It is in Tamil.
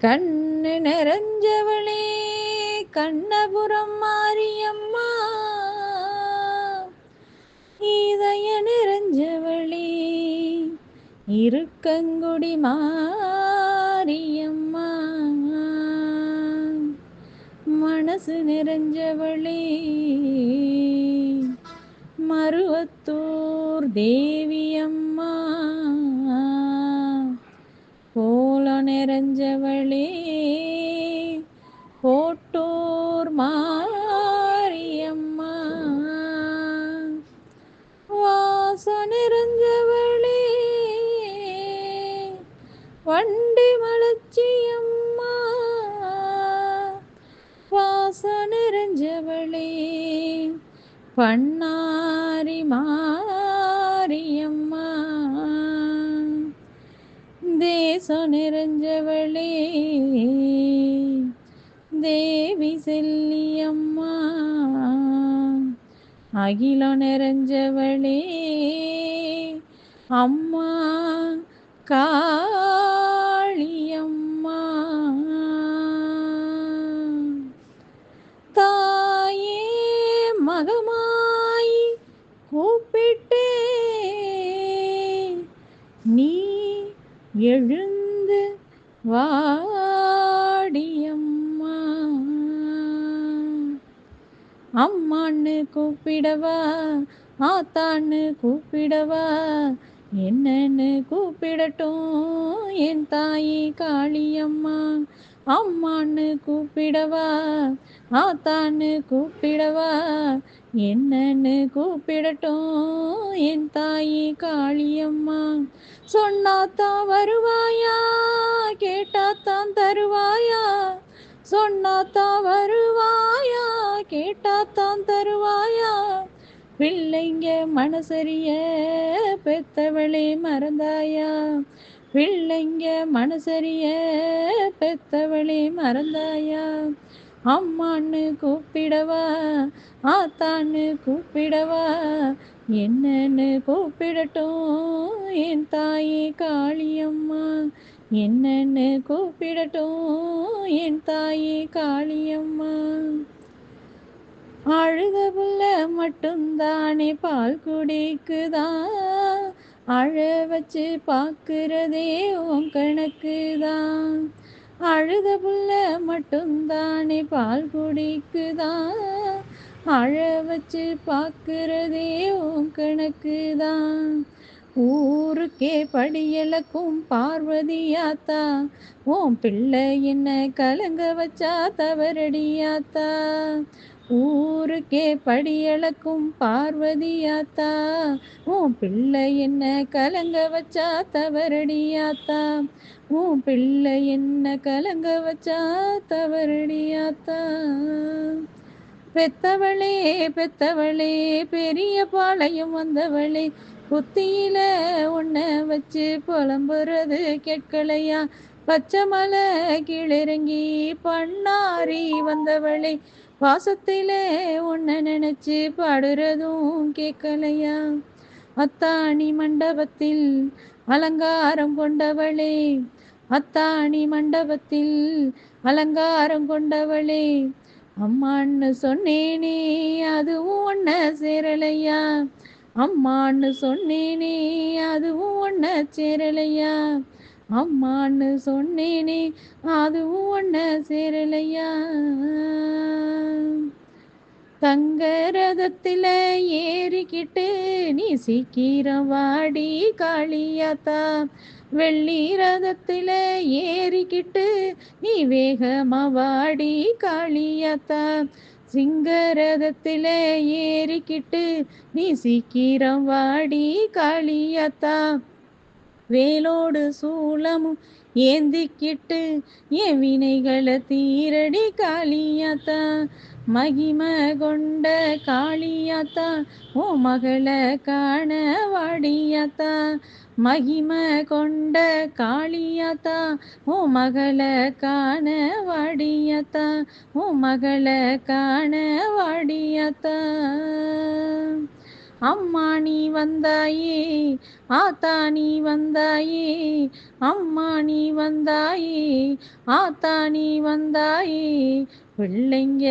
கண்ணு நிறைஞ்சவளே கண்ணபுரம் மாரியம்மா, இதய நிறைஞ்சவளே இருக்கங்குடி மாரியம்மா, மனசு நிறைஞ்சவளே மருவத்தூர் தேவியம்மா, கோல நிறைஞ்சவளே கோட்டூர் மாரியம்மா, வாச நிறைஞ்சவளே வண்டி மலச்சியம்மா, வாச நிறைஞ்சவளே பண்ணாரி மாரியம்மா, தேசம் நிறைஞ்சவளே தேவி செல்லியம்மா, அகிலம் நிறைஞ்சவளே அம்மா காளியம்மா, தாயே மகமாய் கூப்பிட்டே நீ எழுந்து வாடியம்மா, அம்மான்னு கூப்பிடவா ஆத்தான்னு கூப்பிடவா, என்னன்னு கூப்பிடட்டும் என் தாயி காளியம்மா, அம்மான்னு கூப்பிடவா ஆத்தான்னு கூப்பிடவா, என்னன்னு கூப்பிடட்டும் என் தாயி காளியம்மா, சொன்னாத்தான் வருவாயா கேட்டாத்தான் தருவாயா, சொன்னாத்தான் வருவாயா கேட்டாத்தான் தருவாயா, பிள்ளைங்க மனசரிய பெத்தவளே மறந்தாயா, பிள்ளைங்க மனசரிய பெத்தவளே மறந்தாயா, அம்மான்னு கூப்பிடவா ஆத்தான்னு கூப்பிடவா, என்னன்னு கூப்பிடட்டும் என் தாயே காளியம்மா, என்னன்னு கூப்பிடட்டும் என் தாயே காளியம்மா, அழுத புள்ள மட்டும்தானே பால் குடிக்குதான், அழ வச்சு பார்க்கிறதே உன் கணக்குதான், அழுத புள்ள மட்டும்தானே பால் குடிக்குதான், அழ வச்சு பார்க்கிறதே உன் கணக்குதான், ஊருக்கே படியலக்கும் பார்வதியாத்தா, உன் பிள்ளை என்ன கலங்க வச்சா தவறடியாத்தா, ஊருக்கே படியளக்கும் பார்வதியாத்தா, உன் பிள்ளை என்ன கலங்க வச்சா தவறடியாத்தா, உன் பிள்ளை என்ன கலங்க வச்சா தவறடியாத்தா, பெத்தவளே பெத்தவளே பெரிய பாளையம் வந்தவளே, புத்தியில உன்னை வச்சு புலம்புறது கேட்கலையா, பச்சை மலை கீழிறங்கி பண்ணாரி வந்தவளே, வாசத்திலே உன்னை நினைச்சு பாடுறதும் கேட்கலையா, அத்தாணி மண்டபத்தில் அலங்காரம் கொண்டவளே, அத்தாணி மண்டபத்தில் அலங்காரம் கொண்டவளே, அம்மான்னு சொன்னேனே அதுவும் ஒன்ன சேரலையா, அம்மான்னு சொன்னேனே அதுவும் ஒன்ன சேரலையா, அம்மான்னு சொன்னேனே அதுவும் ஒன்ன சேரலையா, தங்க ரதத்தில ஏறிக்கிட்டு நீ சீக்கிரம் வாடி காளியாத்தா, வெள்ளி ரதத்தில ஏறிக்கிட்டு நீ வேகமா வாடி காளியாத்தா, சிங்க ரதத்தில ஏறிக்கிட்டு நீ சீக்கிரம் வாடி காளியாத்தா, வேலோடு சூலமும் ஏந்திக்கிட்டு என் வினைகளை தீரடி காளியாத்தா, மகிமை கொண்ட காளியாத்தா உன் மகளை காண வாடியாத்தா, மகிமை கொண்ட காளியாத்தா உன் மகளை காண வாடியாத்தா, உன் மகளை காண வாடியாத்தா, அம்மா நீ வந்தாயே, ஆத்தா நீ வந்தாயே, அம்மா நீ வந்தாயே, ஆத்தா நீ வந்தாயே, பிள்ளைங்க